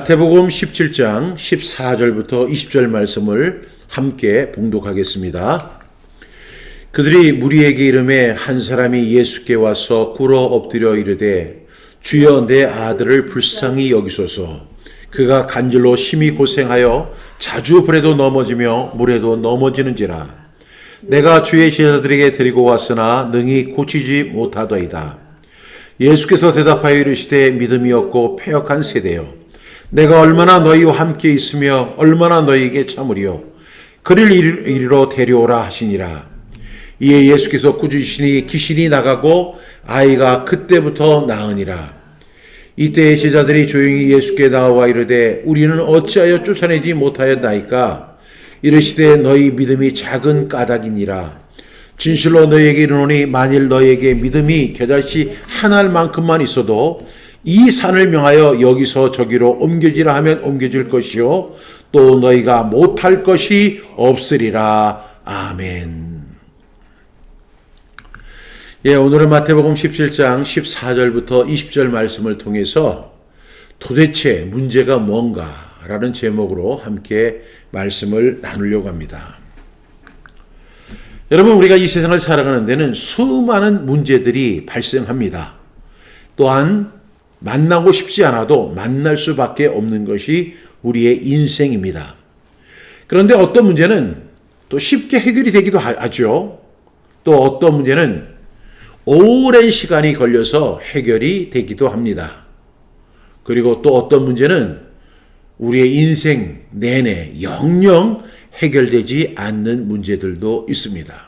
마태복음 17장 14절부터 20절 말씀을 함께 봉독하겠습니다. 그들이 무리에게 이르매 한 사람이 예수께 와서 꿇어 엎드려 이르되 주여 내 아들을 불쌍히 여기소서. 그가 간질로 심히 고생하여 자주 불에도 넘어지며 물에도 넘어지는지라. 내가 주의 제자들에게 데리고 왔으나 능히 고치지 못하더이다. 예수께서 대답하여 이르시되 믿음이 없고 패역한 세대여, 내가 얼마나 너희와 함께 있으며 얼마나 너희에게 참으리요. 그를 이리로 데려오라 하시니라. 이에 예수께서 꾸짖으시니 귀신이 나가고 아이가 그때부터 나으니라. 이때 제자들이 조용히 예수께 나와 이르되 우리는 어찌하여 쫓아내지 못하였나이까. 이르시되 너희 믿음이 작은 까닭이니라. 진실로 너희에게 이르노니 만일 너희에게 믿음이 겨자씨 한 알만큼만 있어도 이 산을 명하여 여기서 저기로 옮겨지라 하면 옮겨질 것이요 또 너희가 못할 것이 없으리라. 아멘. 오늘은 마태복음 17장 14절부터 20절 말씀을 통해서 도대체 문제가 뭔가라는 제목으로 함께 말씀을 나누려고 합니다. 여러분, 우리가 이 세상을 살아가는 데는 수많은 문제들이 발생합니다. 또한 만나고 싶지 않아도 만날 수밖에 없는 것이 우리의 인생입니다. 그런데 어떤 문제는 또 쉽게 해결이 되기도 하죠. 또 어떤 문제는 오랜 시간이 걸려서 해결이 되기도 합니다. 그리고 또 어떤 문제는 우리의 인생 내내 영영 해결되지 않는 문제들도 있습니다.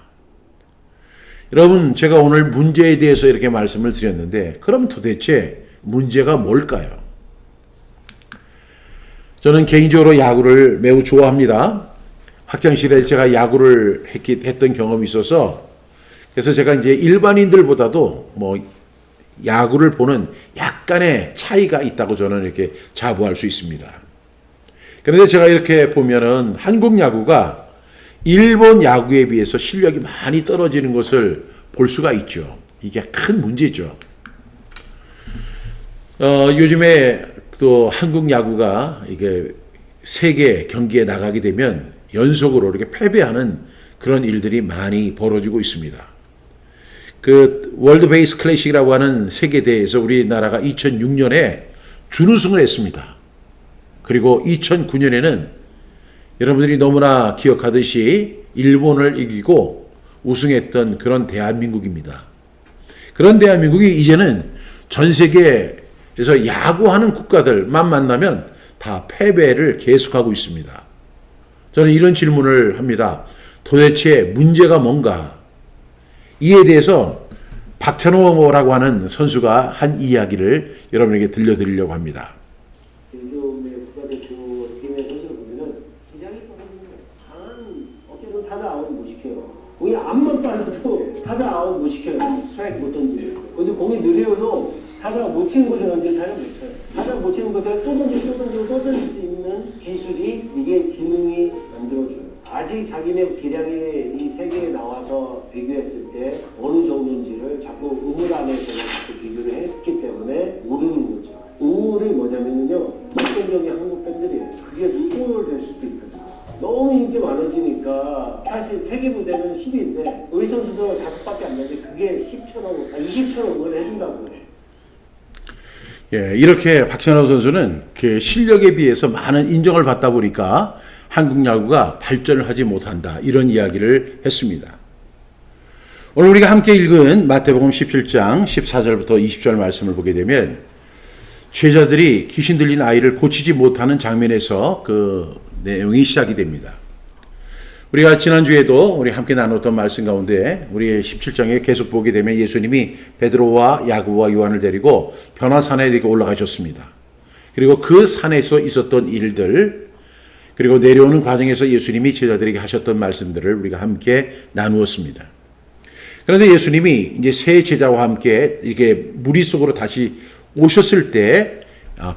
여러분, 제가 오늘 문제에 대해서 이렇게 말씀을 드렸는데 그럼 도대체 문제가 뭘까요? 저는 개인적으로 야구를 매우 좋아합니다. 학창시절에 제가 야구를 했던 경험이 있어서 그래서 제가 이제 일반인들보다도 야구를 보는 약간의 차이가 있다고 저는 이렇게 자부할 수 있습니다. 그런데 제가 이렇게 보면은 한국 야구가 일본 야구에 비해서 실력이 많이 떨어지는 것을 볼 수가 있죠. 이게 큰 문제죠. 요즘에 또 한국 야구가 이게 세계 경기에 나가게 되면 연속으로 이렇게 패배하는 그런 일들이 많이 벌어지고 있습니다. 그 월드 베이스 클래식이라고 하는 세계대회에서 우리나라가 2006년에 준우승을 했습니다. 그리고 2009년에는 여러분들이 너무나 기억하듯이 일본을 이기고 우승했던 그런 대한민국입니다. 그런 대한민국이 이제는 전 세계에서 야구하는 국가들만 만나면 다 패배를 계속하고 있습니다. 저는 이런 질문을 합니다. 도대체 문제가 뭔가? 이에 대해서 박찬호라고 하는 선수가 한 이야기를 여러분에게 들려드리려고 합니다. 요즘에 국가대표 팀의 선수를 보면은 기량이 강한 어깨는 타자 아웃 못 시켜요. 공이 앞만 빨라도 타자 아웃 못 시켜요. 스트라이크 못 던져요. 근데 공이 느려도 타자가 못 치는 곳에 던질 타자 못 쳐요. 타자가 못 치는 곳에 또 던지고 또 던지고 또 던질 수 있는 기술이 이게 지능이 만들어줘요. 아직 자기네 기량이 이 세계에 나와서 비교했을 때 어느 정도인지를 자꾸 우물 안에서 자꾸 비교를 했기 때문에 모르는 거죠. 우물이 뭐냐면요, 역전적인 한국 팬들이에요. 그게 스포를 될 수도 있거든요. 너무 인기 많아지니까 사실 세계 무대는 10인데 우리 선수도 5밖에 안 되는데 그게 10처럼 20처럼 응원을 해준다고 그래요. 이렇게 박찬호 선수는 그 실력에 비해서 많은 인정을 받다 보니까 한국 야구가 발전을 하지 못한다, 이런 이야기를 했습니다. 오늘 우리가 함께 읽은 마태복음 17장 14절부터 20절 말씀을 보게 되면 제자들이 귀신 들린 아이를 고치지 못하는 장면에서 그 내용이 시작이 됩니다. 우리가 지난주에도 우리 함께 나눴던 말씀 가운데 우리 17장에 계속 보게 되면 예수님이 베드로와 야고보와 요한을 데리고 변화산에 이렇게 올라가셨습니다. 그리고 그 산에서 있었던 일들, 그리고 내려오는 과정에서 예수님이 제자들에게 하셨던 말씀들을 우리가 함께 나누었습니다. 그런데 예수님이 이제 새 제자와 함께 이렇게 무리 속으로 다시 오셨을 때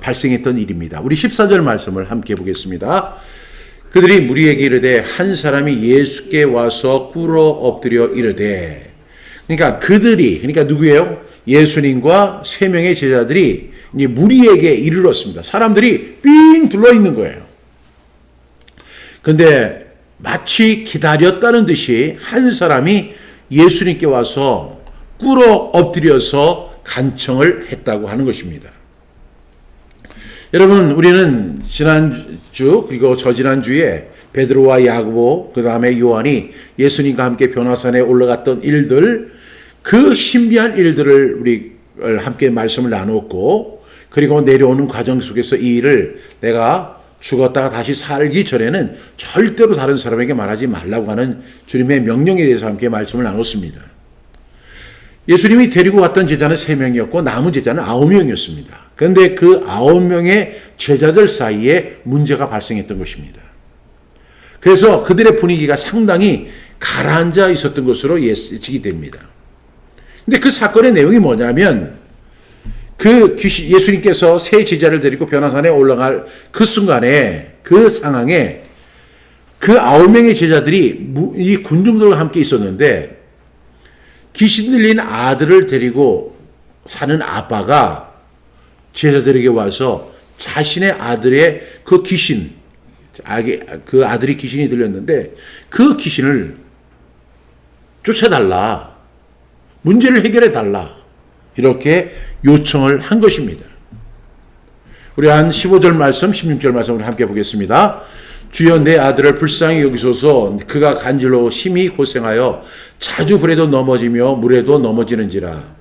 발생했던 일입니다. 우리 14절 말씀을 함께 보겠습니다. 그들이 무리에게 이르되 한 사람이 예수께 와서 꿇어 엎드려 이르되, 그러니까 그들이, 그러니까 누구예요? 예수님과 3명의 제자들이 이제 무리에게 이르렀습니다. 사람들이 삥 둘러있는 거예요. 그런데 마치 기다렸다는 듯이 한 사람이 예수님께 와서 꿇어 엎드려서 간청을 했다고 하는 것입니다. 여러분, 우리는 지난주 그리고 저지난주에 베드로와 야고보 그 다음에 요한이 예수님과 함께 변화산에 올라갔던 일들, 그 신비한 일들을 우리 함께 말씀을 나눴고, 그리고 내려오는 과정 속에서 이 일을 내가 죽었다가 다시 살기 전에는 절대로 다른 사람에게 말하지 말라고 하는 주님의 명령에 대해서 함께 말씀을 나눴습니다. 예수님이 데리고 왔던 제자는 3명이었고 남은 제자는 9명이었습니다. 그런데 그 9명의 제자들 사이에 문제가 발생했던 것입니다. 그래서 그들의 분위기가 상당히 가라앉아 있었던 것으로 예측이 됩니다. 근데 그 사건의 내용이 뭐냐면, 예수님께서 세 제자를 데리고 변화산에 올라갈 그 순간에, 그 상황에 그 9명의 제자들이 이 군중들과 함께 있었는데, 귀신 들린 아들을 데리고 사는 아빠가 제자들에게 와서 자신의 아들의 그 귀신, 그 아들이 귀신이 들렸는데 그 귀신을 쫓아달라, 문제를 해결해 달라, 이렇게 요청을 한 것입니다. 우리 한 15절 말씀, 16절 말씀을 함께 보겠습니다. 주여, 내 아들을 불쌍히 여기소서. 그가 간질로 심히 고생하여 자주 불에도 넘어지며 물에도 넘어지는지라.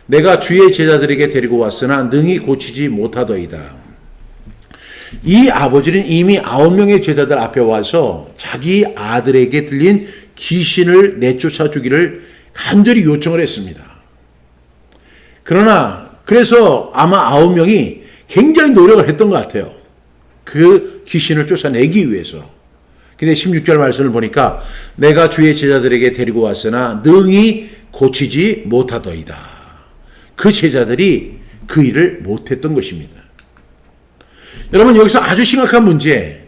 내가 주의 제자들에게 데리고 왔으나 능히 고치지 못하더이다. 이 아버지는 이미 9명의 제자들 앞에 와서 자기 아들에게 들린 귀신을 내쫓아 주기를 간절히 요청을 했습니다. 그래서 아마 9명이 굉장히 노력을 했던 것 같아요. 그 귀신을 쫓아내기 위해서. 근데 16절 말씀을 보니까 내가 주의 제자들에게 데리고 왔으나 능히 고치지 못하더이다. 그 제자들이 그 일을 못했던 것입니다. 여러분, 여기서 아주 심각한 문제,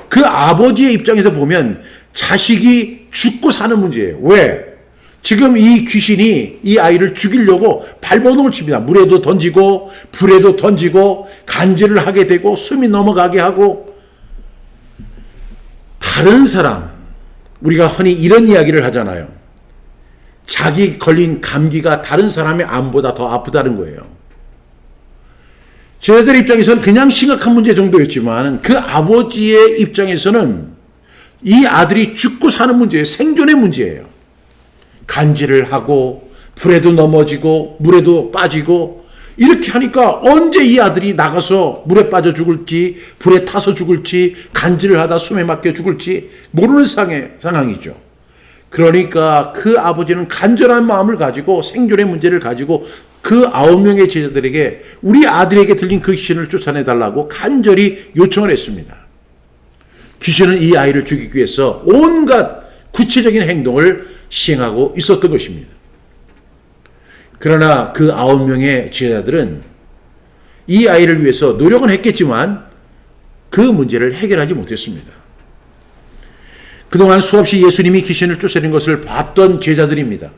그 아버지의 입장에서 보면 자식이 죽고 사는 문제예요. 왜? 지금 이 귀신이 이 아이를 죽이려고 발버둥을 칩니다. 물에도 던지고 불에도 던지고 간질을 하게 되고 숨이 넘어가게 하고. 다른 사람, 우리가 흔히 이런 이야기를 하잖아요. 자기 걸린 감기가 다른 사람의 암보다 더 아프다는 거예요. 제자들 입장에서는 그냥 심각한 문제 정도였지만 그 아버지의 입장에서는 이 아들이 죽고 사는 문제예요. 생존의 문제예요. 간질을 하고 불에도 넘어지고 물에도 빠지고 이렇게 하니까 언제 이 아들이 나가서 물에 빠져 죽을지, 불에 타서 죽을지, 간질을 하다 숨에 막혀 죽을지 모르는 상황이죠. 그러니까 그 아버지는 간절한 마음을 가지고 생존의 문제를 가지고 그 9명의 제자들에게 우리 아들에게 들린 그 귀신을 쫓아내달라고 간절히 요청을 했습니다. 귀신은 이 아이를 죽이기 위해서 온갖 구체적인 행동을 시행하고 있었던 것입니다. 그러나 그 9명의 제자들은 이 아이를 위해서 노력은 했겠지만 그 문제를 해결하지 못했습니다. 그동안 수없이 예수님이 귀신을 쫓아낸 것을 봤던 제자들입니다.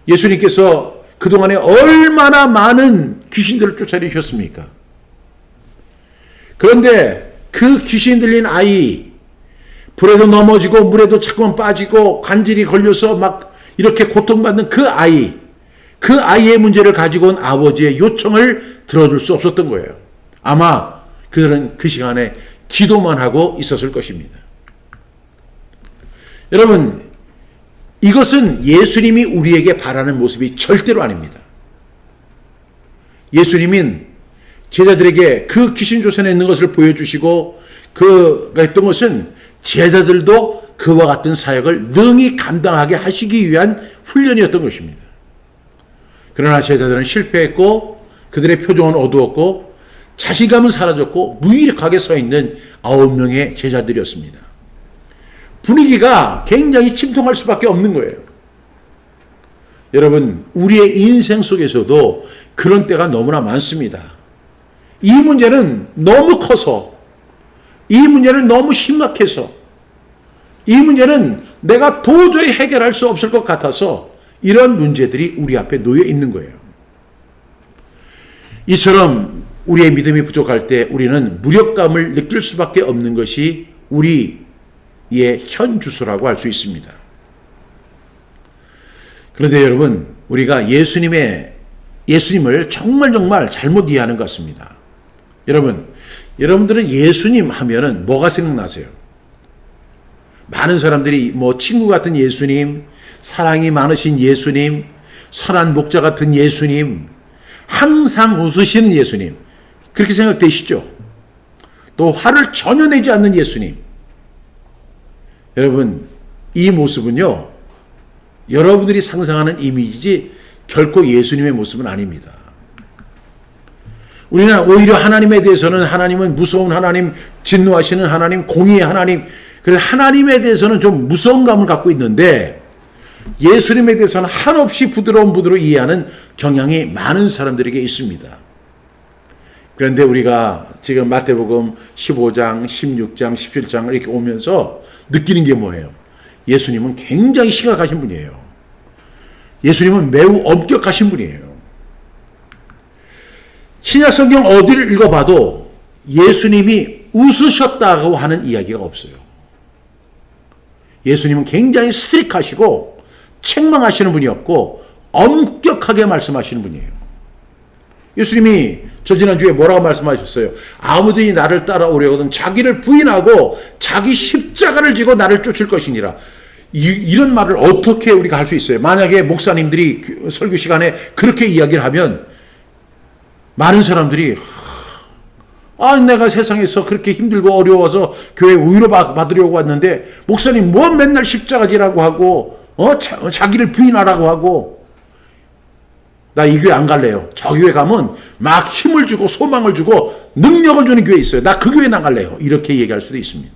예수님께서 그동안에 얼마나 많은 귀신들을 쫓아내셨습니까? 그런데 그 귀신 들린 아이, 불에도 넘어지고 물에도 자꾸만 빠지고 간질이 걸려서 막 이렇게 고통받는 그 아이의 문제를 가지고 온 아버지의 요청을 들어줄 수 없었던 거예요. 아마 그들은 그 시간에 기도만 하고 있었을 것입니다. 여러분, 이것은 예수님이 우리에게 바라는 모습이 절대로 아닙니다. 예수님은 제자들에게 그 귀신 쫓아내는 것을 보여주시고 그가 했던 것은 제자들도 그와 같은 사역을 능히 감당하게 하시기 위한 훈련이었던 것입니다. 그러나 제자들은 실패했고 그들의 표정은 어두웠고 자신감은 사라졌고 무기력하게 서 있는 9명의 제자들이었습니다. 분위기가 굉장히 침통할 수밖에 없는 거예요. 여러분, 우리의 인생 속에서도 그런 때가 너무나 많습니다. 이 문제는 너무 커서, 이 문제는 너무 심각해서, 이 문제는 내가 도저히 해결할 수 없을 것 같아서 이런 문제들이 우리 앞에 놓여 있는 거예요. 이처럼 우리의 믿음이 부족할 때 우리는 무력감을 느낄 수밖에 없는 것이 우리의 현 주소라고 할 수 있습니다. 그런데 여러분, 우리가 예수님을 정말 잘못 이해하는 것 같습니다. 여러분들은 예수님 하면은 뭐가 생각나세요? 많은 사람들이 친구 같은 예수님, 사랑이 많으신 예수님, 선한 목자 같은 예수님, 항상 웃으시는 예수님, 그렇게 생각되시죠? 또 화를 전혀 내지 않는 예수님. 여러분, 이 모습은요, 여러분들이 상상하는 이미지지 결코 예수님의 모습은 아닙니다. 우리는 오히려 하나님에 대해서는 하나님은 무서운 하나님, 진노하시는 하나님, 공의의 하나님, 그래서 하나님에 대해서는 좀 무서운 감을 갖고 있는데 예수님에 대해서는 한없이 부드러운 이해하는 경향이 많은 사람들에게 있습니다. 그런데 우리가 지금 마태복음 15장, 16장, 17장을 이렇게 오면서 느끼는 게 뭐예요? 예수님은 굉장히 심각하신 분이에요. 예수님은 매우 엄격하신 분이에요. 신약 성경 어디를 읽어봐도 예수님이 웃으셨다고 하는 이야기가 없어요. 예수님은 굉장히 스트릭하시고 책망하시는 분이었고 엄격하게 말씀하시는 분이에요. 예수님이 지난주에 뭐라고 말씀하셨어요? 아무든지 나를 따라오려거든 자기를 부인하고 자기 십자가를 지고 나를 쫓을 것이니라. 이런 말을 어떻게 우리가 할 수 있어요? 만약에 목사님들이 설교 시간에 그렇게 이야기를 하면 많은 사람들이 내가 세상에서 그렇게 힘들고 어려워서 교회 위로 받으려고 왔는데 목사님 뭐 맨날 십자가 지라고 하고 자기를 부인하라고 하고 나 이 교회 안 갈래요. 저 교회 가면 막 힘을 주고 소망을 주고 능력을 주는 교회 있어요. 나 그 교회는 안 갈래요. 이렇게 얘기할 수도 있습니다.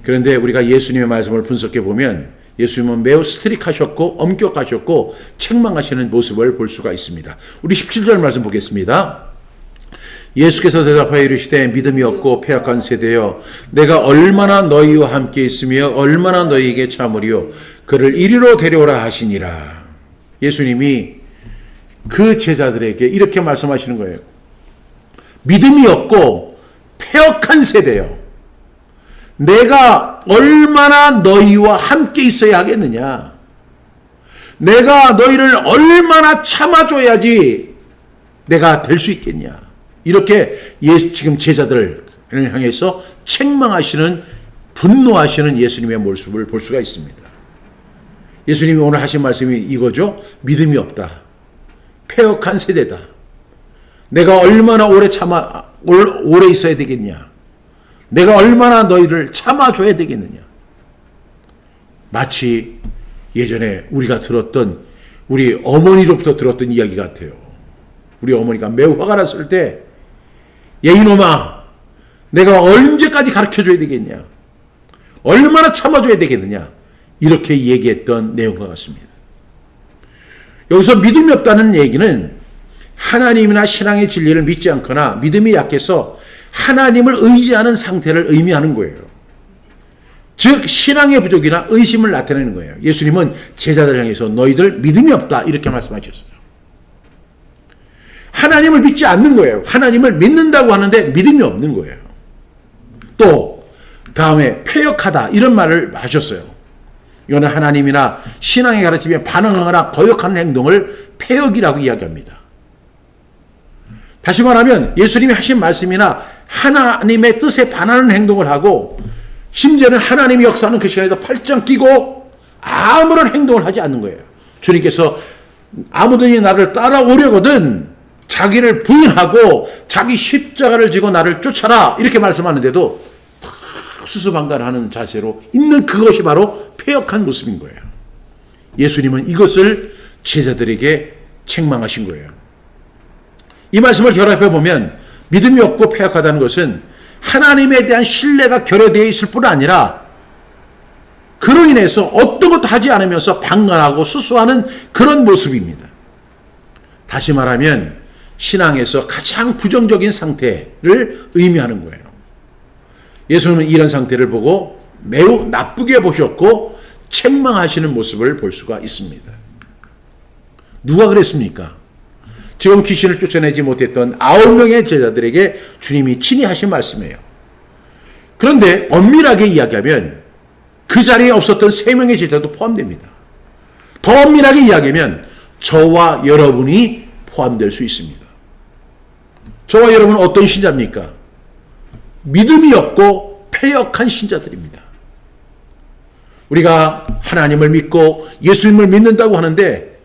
그런데 우리가 예수님의 말씀을 분석해 보면 예수님은 매우 스트릭하셨고 엄격하셨고 책망하시는 모습을 볼 수가 있습니다. 우리 17절 말씀 보겠습니다. 예수께서 대답하여 이르시되 믿음이 없고 패역한 세대여 내가 얼마나 너희와 함께 있으며 얼마나 너희에게 참으리요 그를 이리로 데려오라 하시니라. 예수님이 그 제자들에게 이렇게 말씀하시는 거예요. 믿음이 없고 패역한 세대여 내가 얼마나 너희와 함께 있어야 하겠느냐. 내가 너희를 얼마나 참아줘야지 내가 될 수 있겠냐. 이렇게 지금 제자들을 향해서 책망하시는 분노하시는 예수님의 모습을 볼 수가 있습니다. 예수님이 오늘 하신 말씀이 이거죠. 믿음이 없다. 패역한 세대다. 내가 얼마나 오래 있어야 되겠냐. 내가 얼마나 너희를 참아줘야 되겠느냐. 마치 예전에 우리가 들었던 우리 어머니로부터 들었던 이야기 같아요. 우리 어머니가 매우 화가 났을 때 야 이놈아 내가 언제까지 가르쳐줘야 되겠냐. 얼마나 참아줘야 되겠느냐. 이렇게 얘기했던 내용과 같습니다. 여기서 믿음이 없다는 얘기는 하나님이나 신앙의 진리를 믿지 않거나 믿음이 약해서 하나님을 의지하는 상태를 의미하는 거예요. 즉 신앙의 부족이나 의심을 나타내는 거예요. 예수님은 제자들 향해서 너희들 믿음이 없다 이렇게 말씀하셨어요. 하나님을 믿지 않는 거예요. 하나님을 믿는다고 하는데 믿음이 없는 거예요. 또 다음에 패역하다 이런 말을 하셨어요. 이거는 하나님이나 신앙의 가르침에 반응하거나 거역하는 행동을 패역이라고 이야기합니다. 다시 말하면 예수님이 하신 말씀이나 하나님의 뜻에 반하는 행동을 하고 심지어는 하나님이 역사하는 그 시간에도 팔짱 끼고 아무런 행동을 하지 않는 거예요. 주님께서 아무든지 나를 따라오려거든 자기를 부인하고 자기 십자가를 지고 나를 쫓아라 이렇게 말씀하는데도 수수방관하는 자세로 있는 그것이 바로 패역한 모습인 거예요. 예수님은 이것을 제자들에게 책망하신 거예요. 이 말씀을 결합해 보면 믿음이 없고 패역하다는 것은 하나님에 대한 신뢰가 결여되어 있을 뿐 아니라 그로 인해서 어떤 것도 하지 않으면서 방관하고 수수하는 그런 모습입니다. 다시 말하면 신앙에서 가장 부정적인 상태를 의미하는 거예요. 예수님은 이런 상태를 보고 매우 나쁘게 보셨고 책망하시는 모습을 볼 수가 있습니다. 누가 그랬습니까? 지금 귀신을 쫓아내지 못했던 9명의 제자들에게 주님이 친히 하신 말씀이에요. 그런데 엄밀하게 이야기하면 그 자리에 없었던 3명의 제자도 포함됩니다. 더 엄밀하게 이야기하면 저와 여러분이 포함될 수 있습니다. 저와 여러분은 어떤 신자입니까? 믿음이 없고 패역한 신자들입니다. 우리가 하나님을 믿고 예수님을 믿는다고 하는데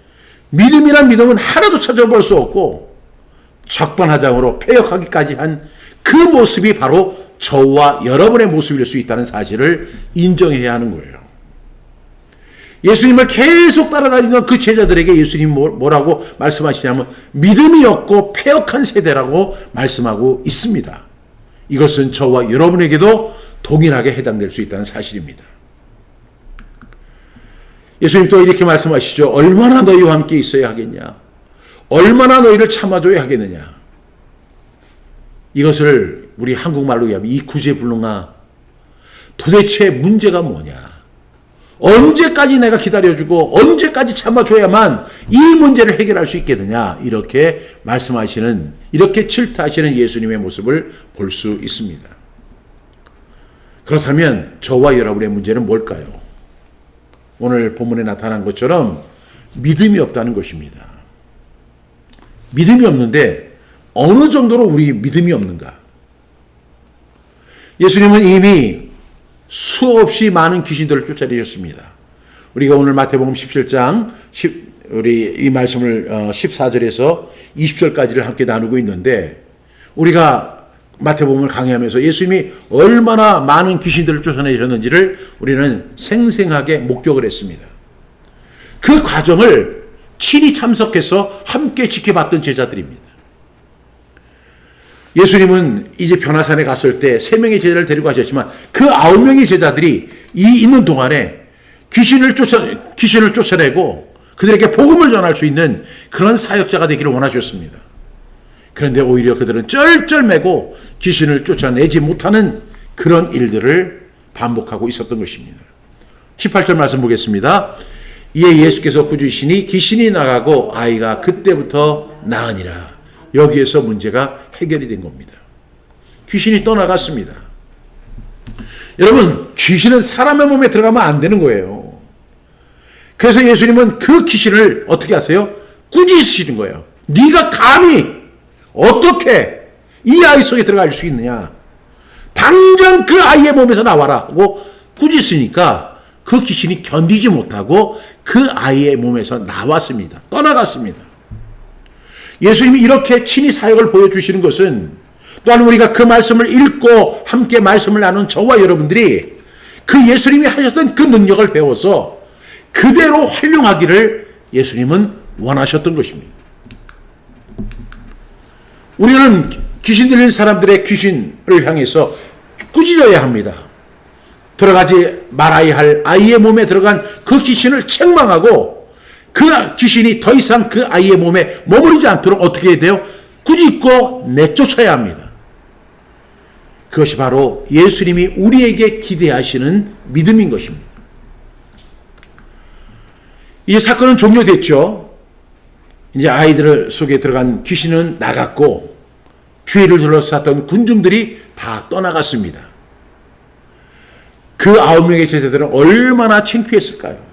믿음이란 믿음은 하나도 찾아볼 수 없고 적반하장으로 패역하기까지 한 그 모습이 바로 저와 여러분의 모습일 수 있다는 사실을 인정해야 하는 거예요. 예수님을 계속 따라다니던 그 제자들에게 예수님이 뭐라고 말씀하시냐면 믿음이 없고 패역한 세대라고 말씀하고 있습니다. 이것은 저와 여러분에게도 동일하게 해당될 수 있다는 사실입니다. 예수님 또 이렇게 말씀하시죠. 얼마나 너희와 함께 있어야 하겠냐? 얼마나 너희를 참아줘야 하겠느냐? 이것을 우리 한국말로 얘기하면 이 구제불능아, 도대체 문제가 뭐냐? 언제까지 내가 기다려주고 언제까지 참아줘야만 이 문제를 해결할 수 있겠느냐? 이렇게 말씀하시는, 이렇게 질타하시는 예수님의 모습을 볼 수 있습니다. 그렇다면 저와 여러분의 문제는 뭘까요? 오늘 본문에 나타난 것처럼 믿음이 없다는 것입니다. 믿음이 없는데 어느 정도로 우리 믿음이 없는가? 예수님은 이미 수없이 많은 귀신들을 쫓아내셨습니다. 우리가 오늘 마태복음 17장 우리 이 말씀을 14절에서 20절까지를 함께 나누고 있는데 우리가 마태복음을 강의하면서 예수님이 얼마나 많은 귀신들을 쫓아내셨는지를 우리는 생생하게 목격을 했습니다. 그 과정을 친히 참석해서 함께 지켜봤던 제자들입니다. 예수님은 이제 변화산에 갔을 때 3명의 제자를 데리고 가셨지만 그 9명의 제자들이 있는 동안에 귀신을 쫓아내고 그들에게 복음을 전할 수 있는 그런 사역자가 되기를 원하셨습니다. 그런데 오히려 그들은 쩔쩔매고 귀신을 쫓아내지 못하는 그런 일들을 반복하고 있었던 것입니다. 18절 말씀 보겠습니다. 이에 예수께서 꾸짖으시니 귀신이 나가고 아이가 그때부터 나으니라. 여기에서 문제가 해결이 된 겁니다. 귀신이 떠나갔습니다. 여러분, 귀신은 사람의 몸에 들어가면 안 되는 거예요. 그래서 예수님은 그 귀신을 어떻게 하세요? 꾸짖으시는 거예요. 네가 감히 어떻게 이 아이 속에 들어갈 수 있느냐? 당장 그 아이의 몸에서 나와라 하고 꾸짖으니까 그 귀신이 견디지 못하고 그 아이의 몸에서 나왔습니다. 떠나갔습니다. 예수님이 이렇게 친히 사역을 보여주시는 것은 또한 우리가 그 말씀을 읽고 함께 말씀을 나눈 저와 여러분들이 그 예수님이 하셨던 그 능력을 배워서 그대로 활용하기를 예수님은 원하셨던 것입니다. 우리는 귀신 들린 사람들의 귀신을 향해서 꾸짖어야 합니다. 들어가지 말아야 할 아이의 몸에 들어간 그 귀신을 책망하고 그 귀신이 더 이상 그 아이의 몸에 머무르지 않도록 어떻게 해야 돼요? 꾸짖고 내쫓아야 합니다. 그것이 바로 예수님이 우리에게 기대하시는 믿음인 것입니다. 이 사건은 종료됐죠. 이제 아이들 속에 들어간 귀신은 나갔고 주위를 둘러쌌던 군중들이 다 떠나갔습니다. 그 9명의 제자들은 얼마나 창피했을까요?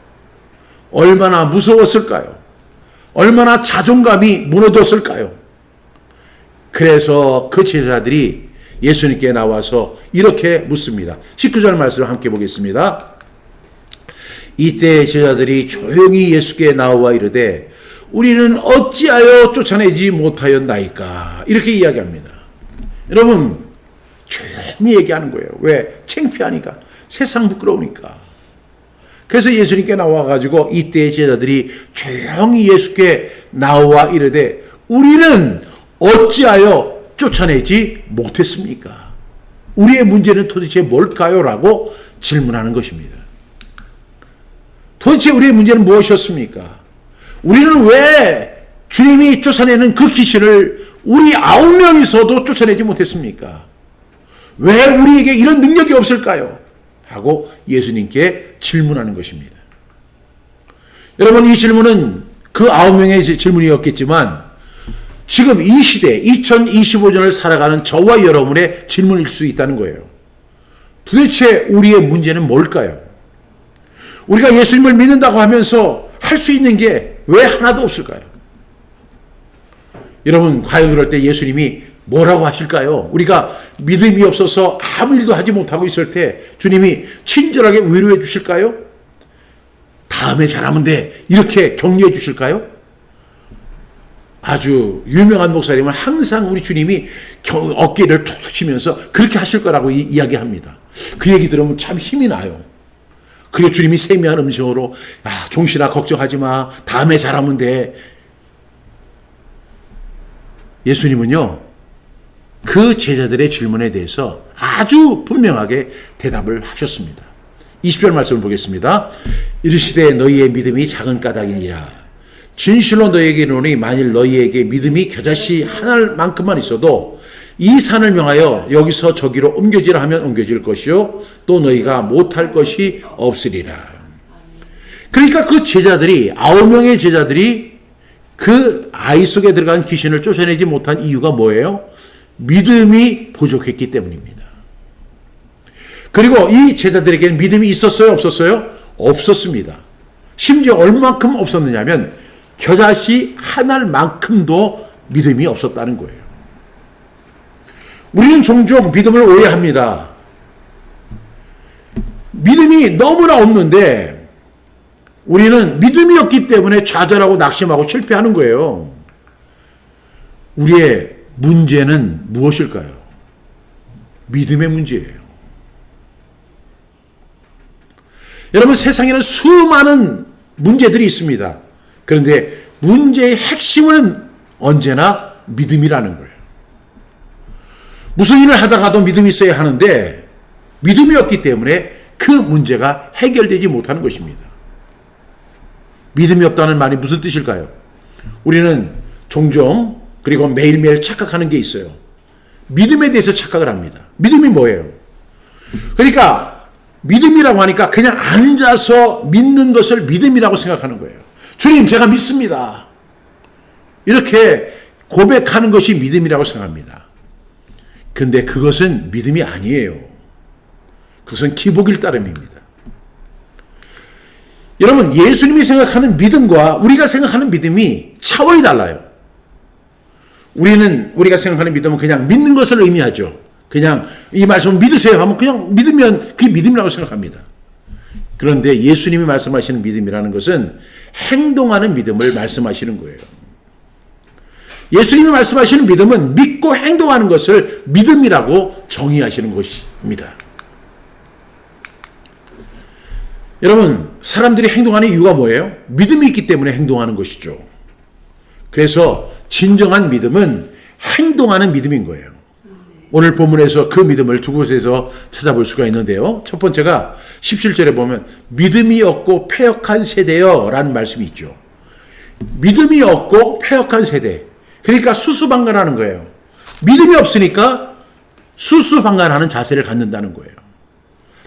얼마나 무서웠을까요? 얼마나 자존감이 무너졌을까요? 그래서 그 제자들이 예수님께 나와서 이렇게 묻습니다. 19절 말씀을 함께 보겠습니다. 이때 제자들이 조용히 예수께 나와 이르되 우리는 어찌하여 쫓아내지 못하였나이까? 이렇게 이야기합니다. 여러분, 조용히 얘기하는 거예요. 왜? 창피하니까. 세상 부끄러우니까. 그래서 예수님께 나와가지고 이때 제자들이 조용히 예수께 나와 이르되 우리는 어찌하여 쫓아내지 못했습니까? 우리의 문제는 도대체 뭘까요? 라고 질문하는 것입니다. 도대체 우리의 문제는 무엇이었습니까? 우리는 왜 주님이 쫓아내는 그 귀신을 우리 9명이서도 쫓아내지 못했습니까? 왜 우리에게 이런 능력이 없을까요? 하고 예수님께 질문하는 것입니다. 여러분, 이 질문은 그 9명의 질문이었겠지만 지금 이 시대 2025년을 살아가는 저와 여러분의 질문일 수 있다는 거예요. 도대체 우리의 문제는 뭘까요? 우리가 예수님을 믿는다고 하면서 할 수 있는 게 왜 하나도 없을까요? 여러분, 과연 그럴 때 예수님이 뭐라고 하실까요? 우리가 믿음이 없어서 아무 일도 하지 못하고 있을 때 주님이 친절하게 위로해 주실까요? 다음에 잘하면 돼, 이렇게 격려해 주실까요? 아주 유명한 목사님은 항상 우리 주님이 어깨를 툭툭 치면서 그렇게 하실 거라고 이야기합니다. 그 얘기 들으면 참 힘이 나요. 그리고 주님이 세미한 음성으로, 종신아 걱정하지 마, 다음에 잘하면 돼. 예수님은요, 그 제자들의 질문에 대해서 아주 분명하게 대답을 하셨습니다. 20절 말씀을 보겠습니다. 이르시되 너희의 믿음이 작은 까닭이니라. 진실로 너희에게 이르노니 만일 너희에게 믿음이 겨자씨 하나만큼만 있어도 이 산을 명하여 여기서 저기로 옮겨지라 하면 옮겨질 것이요 또 너희가 못할 것이 없으리라. 그러니까 그 제자들이, 9명의 제자들이 그 아이 속에 들어간 귀신을 쫓아내지 못한 이유가 뭐예요? 믿음이 부족했기 때문입니다. 그리고 이 제자들에게는 믿음이 있었어요? 없었어요? 없었습니다. 심지어 얼만큼 없었느냐면 겨자씨 한 알만큼도 믿음이 없었다는 거예요. 우리는 종종 믿음을 오해합니다. 믿음이 너무나 없는데 우리는 믿음이 없기 때문에 좌절하고 낙심하고 실패하는 거예요. 우리의 문제는 무엇일까요? 믿음의 문제예요. 여러분, 세상에는 수많은 문제들이 있습니다. 그런데 문제의 핵심은 언제나 믿음이라는 거예요. 무슨 일을 하다가도 믿음이 있어야 하는데 믿음이 없기 때문에 그 문제가 해결되지 못하는 것입니다. 믿음이 없다는 말이 무슨 뜻일까요? 우리는 종종 그리고 매일매일 착각하는 게 있어요. 믿음에 대해서 착각을 합니다. 믿음이 뭐예요? 그러니까 믿음이라고 하니까 그냥 앉아서 믿는 것을 믿음이라고 생각하는 거예요. 주님, 제가 믿습니다. 이렇게 고백하는 것이 믿음이라고 생각합니다. 근데 그것은 믿음이 아니에요. 그것은 기복일 따름입니다. 여러분, 예수님이 생각하는 믿음과 우리가 생각하는 믿음이 차원이 달라요. 우리가 생각하는 믿음은 그냥 믿는 것을 의미하죠. 그냥 이 말씀을 믿으세요 하면 그냥 믿으면 그게 믿음이라고 생각합니다. 그런데 예수님이 말씀하시는 믿음이라는 것은 행동하는 믿음을 말씀하시는 거예요. 예수님이 말씀하시는 믿음은 믿고 행동하는 것을 믿음이라고 정의하시는 것입니다. 여러분, 사람들이 행동하는 이유가 뭐예요? 믿음이 있기 때문에 행동하는 것이죠. 그래서 진정한 믿음은 행동하는 믿음인 거예요. 오늘 본문에서 그 믿음을 두 곳에서 찾아볼 수가 있는데요. 첫 번째가 17절에 보면 믿음이 없고 패역한 세대여 라는 말씀이 있죠. 믿음이 없고 패역한 세대. 그러니까 수수방관하는 거예요. 믿음이 없으니까 수수방관하는 자세를 갖는다는 거예요.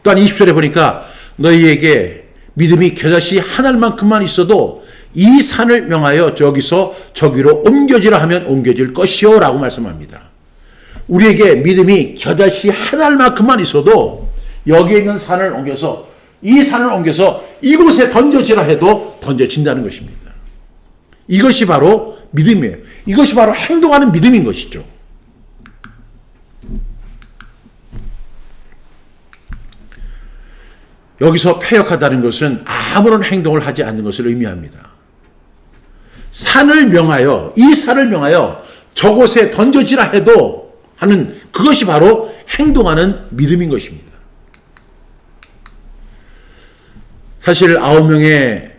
또한 20절에 보니까 너희에게 믿음이 겨자씨 한 알만큼만 있어도 이 산을 명하여 저기서 저기로 옮겨지라 하면 옮겨질 것이요 라고 말씀합니다. 우리에게 믿음이 겨자씨 한 알만큼만 있어도 여기에 있는 산을 옮겨서, 이 산을 옮겨서 이곳에 던져지라 해도 던져진다는 것입니다. 이것이 바로 믿음이에요. 이것이 바로 행동하는 믿음인 것이죠. 여기서 패역하다는 것은 아무런 행동을 하지 않는 것을 의미합니다. 산을 명하여, 이 산을 명하여 저곳에 던져지라 해도 하는 그것이 바로 행동하는 믿음인 것입니다. 사실 9명의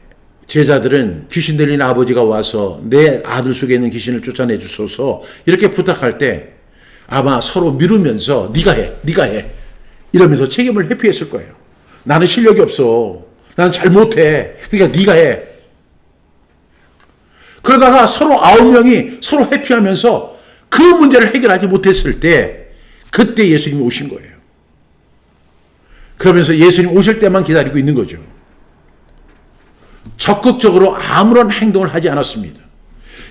제자들은 귀신 들린 아버지가 와서 내 아들 속에 있는 귀신을 쫓아내 주소서 이렇게 부탁할 때 아마 서로 미루면서 네가 해 이러면서 책임을 회피했을 거예요. 나는 실력이 없어. 나는 잘 못해. 그러니까 네가 해. 그러다가 서로 9명이 서로 회피하면서 그 문제를 해결하지 못했을 때 그때 예수님이 오신 거예요. 그러면서 예수님 오실 때만 기다리고 있는 거죠. 적극적으로 아무런 행동을 하지 않았습니다.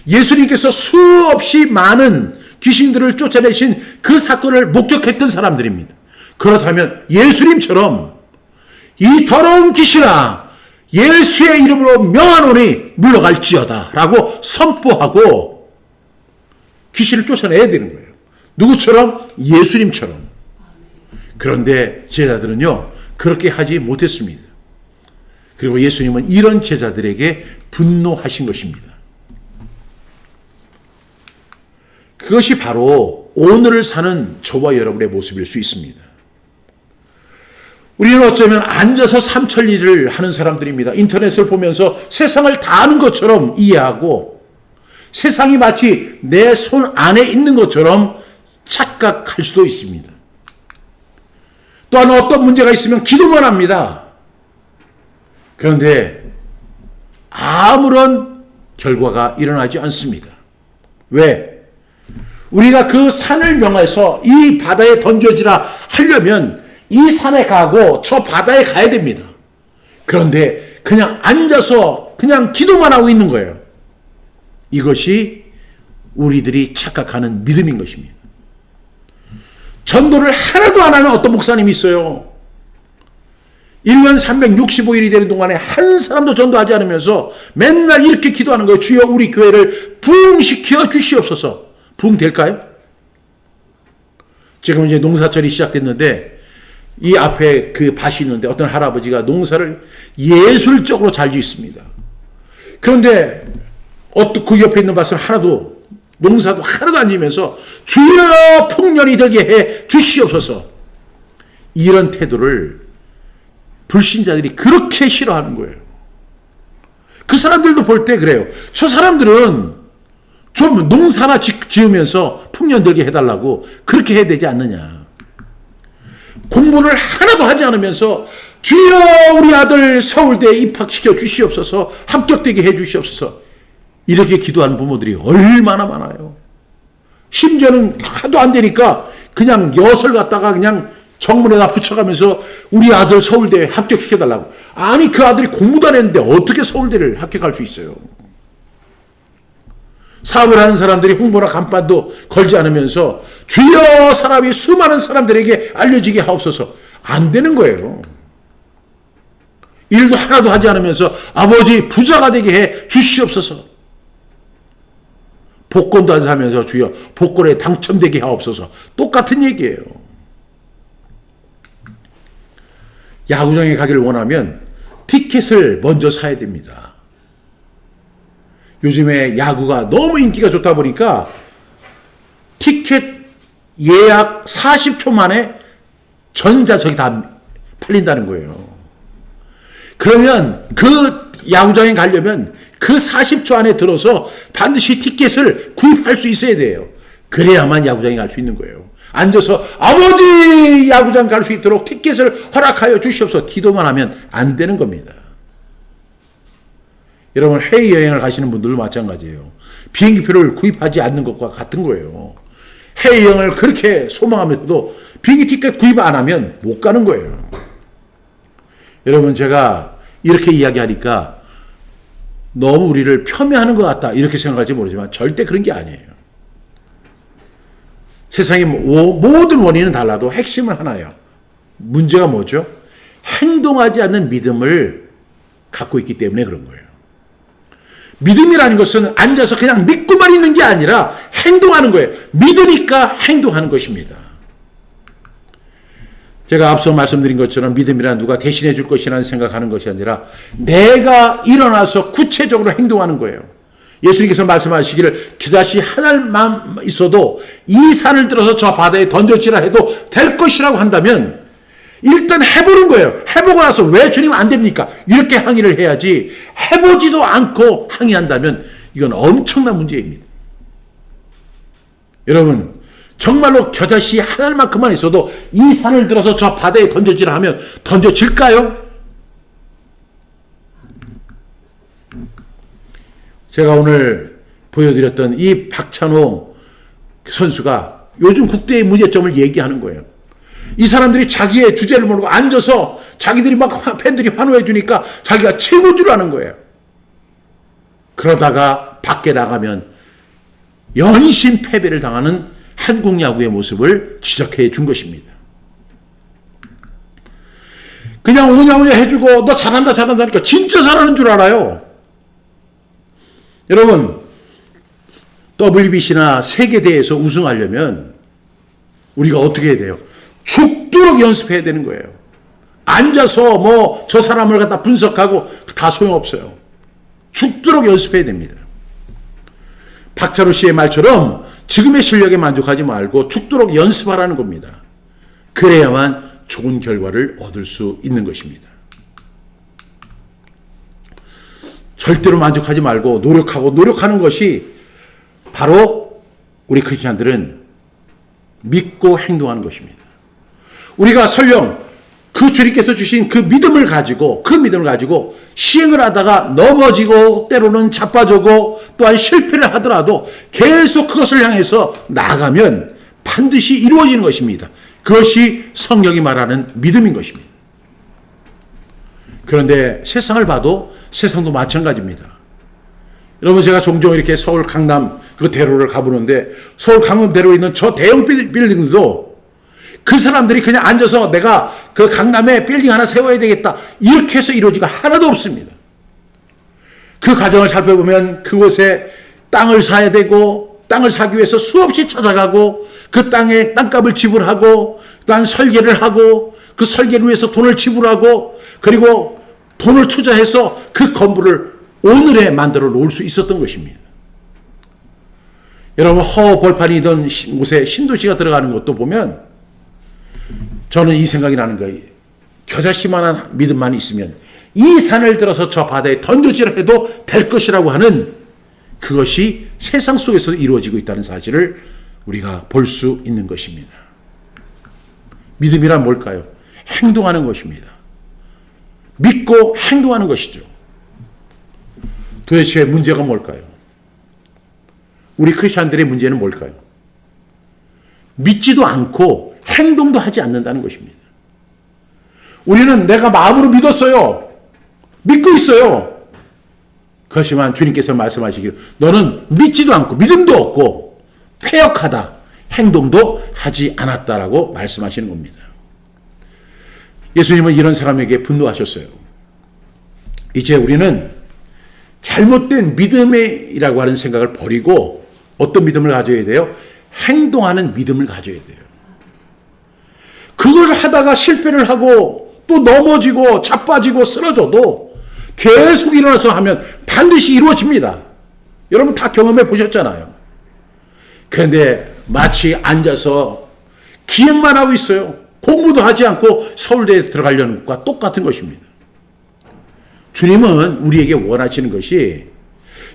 예수님께서 수없이 많은 귀신들을 쫓아내신 그 사건을 목격했던 사람들입니다. 그렇다면 예수님처럼 이 더러운 귀신아 예수의 이름으로 명하노니 물러갈지어다 라고 선포하고 귀신을 쫓아내야 되는 거예요. 누구처럼? 예수님처럼. 그런데 제자들은요 그렇게 하지 못했습니다. 그리고 예수님은 이런 제자들에게 분노하신 것입니다. 그것이 바로 오늘을 사는 저와 여러분의 모습일 수 있습니다. 우리는 어쩌면 앉아서 삼천리를 하는 사람들입니다. 인터넷을 보면서 세상을 다 아는 것처럼 이해하고 세상이 마치 내 손 안에 있는 것처럼 착각할 수도 있습니다. 또한 어떤 문제가 있으면 기도만 합니다. 그런데 아무런 결과가 일어나지 않습니다. 왜? 우리가 그 산을 명해서 이 바다에 던져지라 하려면 이 산에 가고 저 바다에 가야 됩니다. 그런데 그냥 앉아서 그냥 기도만 하고 있는 거예요. 이것이 우리들이 착각하는 믿음인 것입니다. 전도를 하나도 안 하는 어떤 목사님이 있어요. 1년 365일이 되는 동안에 한 사람도 전도하지 않으면서 맨날 이렇게 기도하는 거예요. 주여 우리 교회를 부흥시켜 주시옵소서. 부흥 될까요? 지금 이제 농사철이 시작됐는데 이 앞에 그 밭이 있는데 어떤 할아버지가 농사를 예술적으로 잘 짓습니다. 그런데 그 옆에 있는 밭은 하나도 농사도 하나도 안 지면서 주여 풍년이 들게 해 주시옵소서. 이런 태도를 불신자들이 그렇게 싫어하는 거예요. 그 사람들도 볼 때 그래요. 저 사람들은 좀 농사나 지으면서 풍년 들게 해달라고 그렇게 해야 되지 않느냐. 공부를 하나도 하지 않으면서 주여 우리 아들 서울대에 입학시켜 주시옵소서. 합격되게 해 주시옵소서. 이렇게 기도하는 부모들이 얼마나 많아요. 심지어는 하도 안 되니까 그냥 엿을 갖다가 그냥 정문에다 붙여가면서 우리 아들 서울대에 합격시켜달라고. 아니 그 아들이 공부도 안 했는데 어떻게 서울대를 합격할 수 있어요. 사업을 하는 사람들이 홍보나 간판도 걸지 않으면서 주여 사람이 수많은 사람들에게 알려지게 하옵소서. 안 되는 거예요. 일도 하나도 하지 않으면서 아버지 부자가 되게 해 주시옵소서. 복권도 안 사면서 주여 복권에 당첨되게 하옵소서. 똑같은 얘기예요. 야구장에 가기를 원하면 티켓을 먼저 사야 됩니다. 요즘에 야구가 너무 인기가 좋다 보니까 티켓 예약 40초 만에 전자석이 다 팔린다는 거예요. 그러면 그 야구장에 가려면 그 40초 안에 들어서 반드시 티켓을 구입할 수 있어야 돼요. 그래야만 야구장에 갈 수 있는 거예요. 앉아서 아버지 야구장 갈 수 있도록 티켓을 허락하여 주시옵소서. 기도만 하면 안 되는 겁니다. 여러분 해외여행을 가시는 분들도 마찬가지예요. 비행기표를 구입하지 않는 것과 같은 거예요. 해외여행을 그렇게 소망하면서도 비행기 티켓 구입 안 하면 못 가는 거예요. 여러분 제가 이렇게 이야기하니까 너무 우리를 폄훼하는 것 같다 이렇게 생각할지 모르지만 절대 그런 게 아니에요. 세상의 모든 원인은 달라도 핵심은 하나예요. 문제가 뭐죠? 행동하지 않는 믿음을 갖고 있기 때문에 그런 거예요. 믿음이라는 것은 앉아서 그냥 믿고만 있는 게 아니라 행동하는 거예요. 믿으니까 행동하는 것입니다. 제가 앞서 말씀드린 것처럼 믿음이란 누가 대신해 줄 것이라는 생각하는 것이 아니라 내가 일어나서 구체적으로 행동하는 거예요. 예수님께서 말씀하시기를 겨자씨 하나만 있어도 이 산을 들어서 저 바다에 던져지라 해도 될 것이라고 한다면 일단 해보는 거예요. 해보고 나서 왜 주님 안 됩니까? 이렇게 항의를 해야지 해보지도 않고 항의한다면 이건 엄청난 문제입니다. 여러분 정말로 겨자씨 하나만큼만 있어도 이 산을 들어서 저 바다에 던져지라 하면 던져질까요? 제가 오늘 보여드렸던 이 박찬호 선수가 요즘 국대의 문제점을 얘기하는 거예요. 이 사람들이 자기의 주제를 모르고 앉아서 자기들이 막 팬들이 환호해 주니까 자기가 최고인 줄 아는 거예요. 그러다가 밖에 나가면 연신 패배를 당하는 한국 야구의 모습을 지적해 준 것입니다. 그냥 오냐오냐 해주고 너 잘한다 잘한다니까 진짜 잘하는 줄 알아요. 여러분, WBC나 세계대회에서 우승하려면 우리가 어떻게 해야 돼요? 죽도록 연습해야 되는 거예요. 앉아서 뭐 저 사람을 갖다 분석하고 다 소용없어요. 죽도록 연습해야 됩니다. 박찬호 씨의 말처럼 지금의 실력에 만족하지 말고 죽도록 연습하라는 겁니다. 그래야만 좋은 결과를 얻을 수 있는 것입니다. 절대로 만족하지 말고 노력하는 것이 바로 우리 크리스찬들은 믿고 행동하는 것입니다. 우리가 설령 그 주님께서 주신 그 믿음을 가지고 시행을 하다가 넘어지고 때로는 자빠지고 또한 실패를 하더라도 계속 그것을 향해서 나아가면 반드시 이루어지는 것입니다. 그것이 성경이 말하는 믿음인 것입니다. 그런데 세상을 봐도 세상도 마찬가지입니다. 여러분, 제가 종종 이렇게 서울 강남 그 대로를 가보는데 서울 강남 대로에 있는 저 대형 빌딩도 그 사람들이 그냥 앉아서 내가 그 강남에 빌딩 하나 세워야 되겠다 이렇게 해서 이루어지가 하나도 없습니다. 그 과정을 살펴보면 그곳에 땅을 사야 되고 땅을 사기 위해서 수없이 찾아가고 그 땅에 땅값을 지불하고 또한 설계를 하고 그 설계를 위해서 돈을 지불하고 그리고 돈을 투자해서 그 건물을 오늘에 만들어 놓을 수 있었던 것입니다. 여러분, 허벌판이던 곳에 신도시가 들어가는 것도 보면 저는 이 생각이 나는 거예요. 겨자씨만한 믿음만 있으면 이 산을 들어서 저 바다에 던져지라 해도 될 것이라고 하는 그것이 세상 속에서 이루어지고 있다는 사실을 우리가 볼 수 있는 것입니다. 믿음이란 뭘까요? 행동하는 것입니다. 믿고 행동하는 것이죠. 도대체 문제가 뭘까요? 우리 크리스찬들의 문제는 뭘까요? 믿지도 않고 행동도 하지 않는다는 것입니다. 우리는 내가 마음으로 믿었어요. 믿고 있어요. 그렇지만 주님께서 말씀하시기를 너는 믿지도 않고 믿음도 없고 패역하다. 행동도 하지 않았다라고 말씀하시는 겁니다. 예수님은 이런 사람에게 분노하셨어요. 이제 우리는 잘못된 믿음이라고 하는 생각을 버리고 어떤 믿음을 가져야 돼요? 행동하는 믿음을 가져야 돼요. 그걸 하다가 실패를 하고 또 넘어지고 자빠지고 쓰러져도 계속 일어나서 하면 반드시 이루어집니다. 여러분 다 경험해 보셨잖아요. 그런데 마치 앉아서 기획만 하고 있어요. 공부도 하지 않고 서울대에 들어가려는 것과 똑같은 것입니다. 주님은 우리에게 원하시는 것이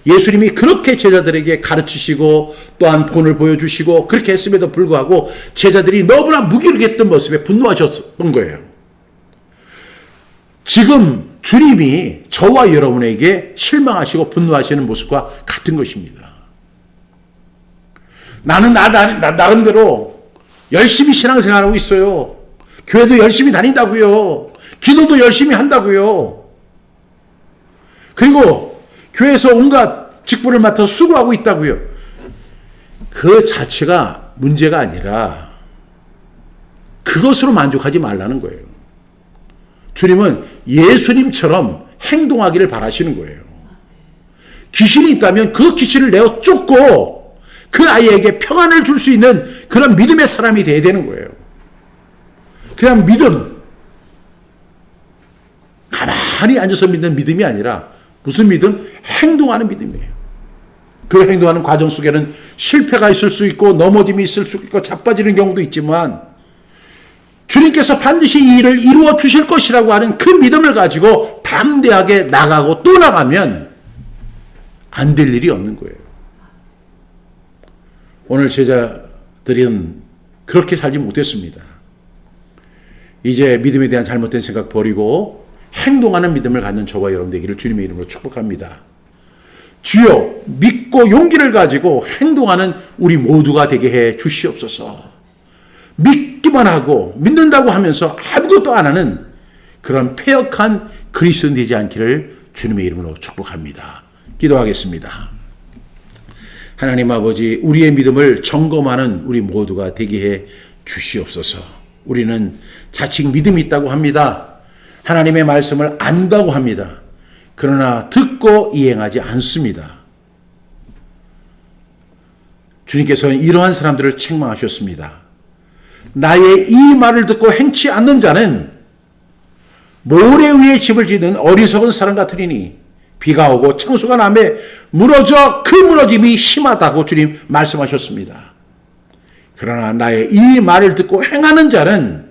예수님이 그렇게 제자들에게 가르치시고 또한 본을 보여주시고 그렇게 했음에도 불구하고 제자들이 너무나 무기력했던 모습에 분노하셨던 거예요. 지금 주님이 저와 여러분에게 실망하시고 분노하시는 모습과 같은 것입니다. 나는 나름대로 열심히 신앙생활하고 있어요. 교회도 열심히 다닌다고요. 기도도 열심히 한다고요. 그리고 교회에서 온갖 직분을 맡아 수고하고 있다고요. 그 자체가 문제가 아니라 그것으로 만족하지 말라는 거예요. 주님은 예수님처럼 행동하기를 바라시는 거예요. 귀신이 있다면 그 귀신을 내어 쫓고 그 아이에게 평안을 줄 수 있는 그런 믿음의 사람이 되어야 되는 거예요. 그냥 믿음, 가만히 앉아서 믿는 믿음이 아니라 무슨 믿음? 행동하는 믿음이에요. 그 행동하는 과정 속에는 실패가 있을 수 있고 넘어짐이 있을 수 있고 자빠지는 경우도 있지만 주님께서 반드시 이 일을 이루어 주실 것이라고 하는 그 믿음을 가지고 담대하게 나가고 또 나가면 안 될 일이 없는 거예요. 오늘 제자들은 그렇게 살지 못했습니다. 이제 믿음에 대한 잘못된 생각 버리고 행동하는 믿음을 갖는 저와 여러분 되기를 주님의 이름으로 축복합니다. 주여, 믿고 용기를 가지고 행동하는 우리 모두가 되게 해 주시옵소서. 믿기만 하고 믿는다고 하면서 아무것도 안 하는 그런 패역한 그리스도인 되지 않기를 주님의 이름으로 축복합니다. 기도하겠습니다. 하나님 아버지, 우리의 믿음을 점검하는 우리 모두가 되게 해 주시옵소서. 우리는 자칭 믿음이 있다고 합니다. 하나님의 말씀을 안다고 합니다. 그러나 듣고 이행하지 않습니다. 주님께서는 이러한 사람들을 책망하셨습니다. 나의 이 말을 듣고 행치 않는 자는 모래 위에 집을 짓는 어리석은 사람 같으리니 비가 오고 창수가 남에 무너져 그 무너짐이 심하다고 주님 말씀하셨습니다. 그러나 나의 이 말을 듣고 행하는 자는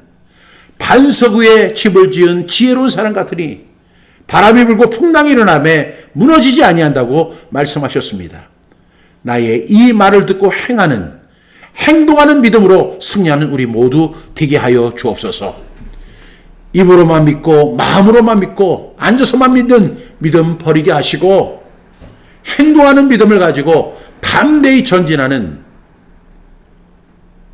반석 위에 집을 지은 지혜로운 사람 같으니 바람이 불고 풍랑이 일어나매 무너지지 아니한다고 말씀하셨습니다. 나의 이 말을 듣고 행동하는 믿음으로 승리하는 우리 모두 되게 하여 주옵소서. 입으로만 믿고 마음으로만 믿고 앉아서만 믿는 믿음 버리게 하시고 행동하는 믿음을 가지고 담대히 전진하는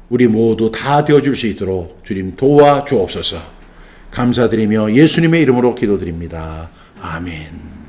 우리 모두 다 되어줄 수 있도록 주님 도와주옵소서. 감사드리며 예수님의 이름으로 기도드립니다. 아멘.